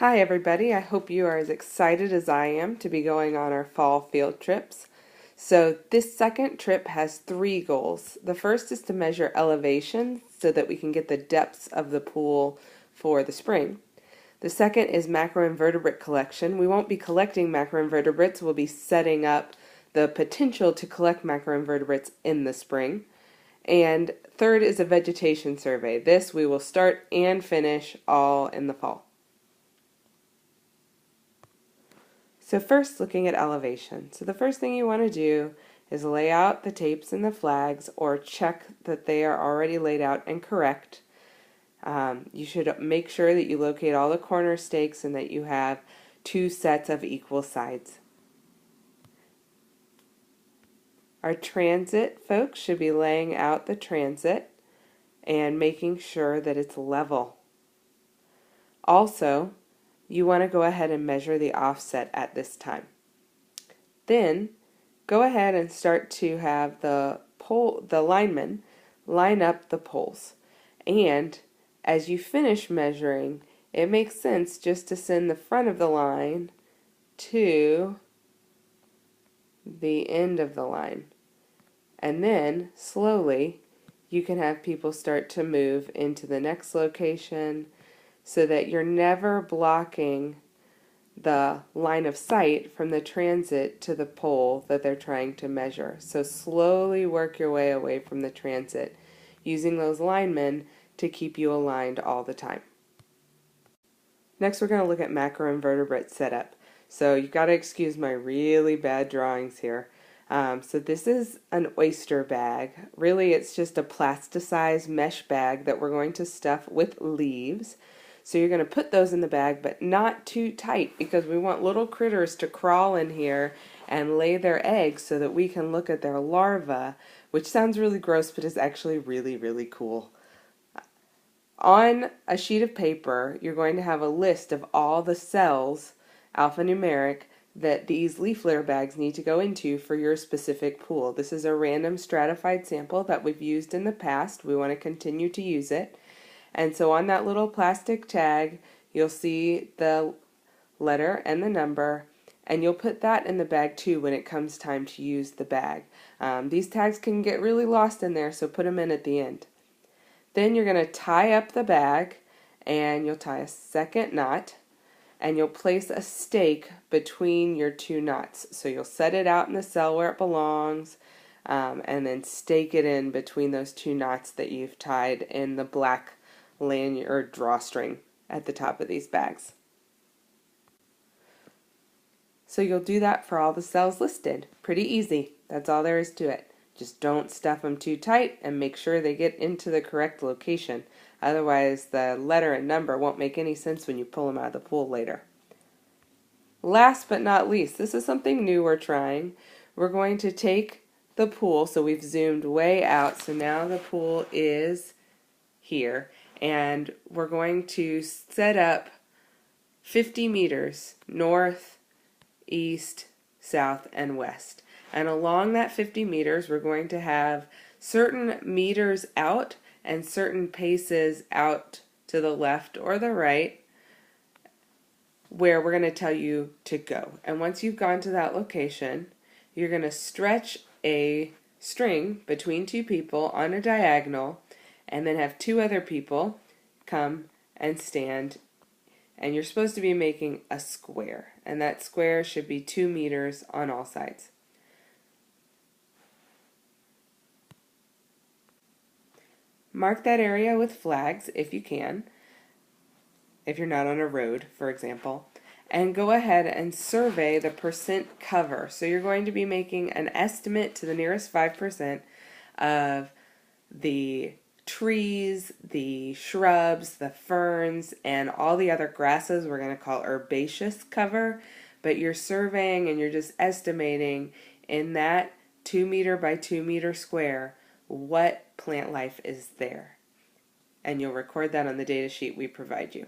Hi everybody, I hope you are as excited as I am to be going on our fall field trips. So this second trip has three goals. The first is to measure elevation so that we can get the depths of the pool for the spring. The second is macroinvertebrate collection. We won't be collecting macroinvertebrates, we'll be setting up the potential to collect macroinvertebrates in the spring. And third is a vegetation survey. This we will start and finish all in the fall. So first, looking at elevation. So the first thing you want to do is lay out the tapes and the flags, or check that they are already laid out and correct. You should make sure that you locate all the corner stakes and that you have two sets of equal sides. Our transit folks should be laying out the transit and making sure that it's level. Also, you want to go ahead and measure the offset at this time. Then go ahead and start to have the linemen line up the poles. And as you finish measuring, it makes sense just to send the front of the line to the end of the line. And then slowly you can have people start to move into the next location, so that you're never blocking the line of sight from the transit to the pole that they're trying to measure. So slowly work your way away from the transit, using those linemen to keep you aligned all the time. Next, we're going to look at macroinvertebrate setup. So you've got to excuse my really bad drawings here. So this is an oyster bag. Really, it's just a plasticized mesh bag that we're going to stuff with leaves. So you're going to put those in the bag, but not too tight, because we want little critters to crawl in here and lay their eggs so that we can look at their larvae, which sounds really gross, but is actually really, really cool. On a sheet of paper, you're going to have a list of all the cells, alphanumeric, that these leaf litter bags need to go into for your specific pool. This is a random stratified sample that we've used in the past. We want to continue to use it. And so on that little plastic tag, you'll see the letter and the number, and you'll put that in the bag too when it comes time to use the bag. These tags can get really lost in there, so put them in at the end. Then you're going to tie up the bag, and you'll tie a second knot, and you'll place a stake between your two knots. So you'll set it out in the cell where it belongs, and then stake it in between those two knots that you've tied in the black lanyard or drawstring at the top of these bags. So you'll do that for all the cells listed. Pretty easy. That's all there is to it. Just don't stuff them too tight, and make sure they get into the correct location. Otherwise, the letter and number won't make any sense when you pull them out of the pool later. Last but not least, this is something new we're trying. We're going to take the pool, so we've zoomed way out, so now the pool is here. And we're going to set up 50 meters north, east, south, and west. And along that 50 meters, we're going to have certain meters out and certain paces out to the left or the right, where we're going to tell you to go. And once you've gone to that location, you're going to stretch a string between two people on a diagonal, and then have two other people come and stand, and you're supposed to be making a square, and that square should be 2 meters on all sides. Mark that area with flags if you can, if you're not on a road, for example, and go ahead and survey the percent cover. So you're going to be making an estimate to the nearest 5% of the trees, the shrubs, the ferns, and all the other grasses we're going to call herbaceous cover, but you're surveying and you're just estimating in that 2 meter by 2 meter square what plant life is there. And you'll record that on the data sheet we provide you.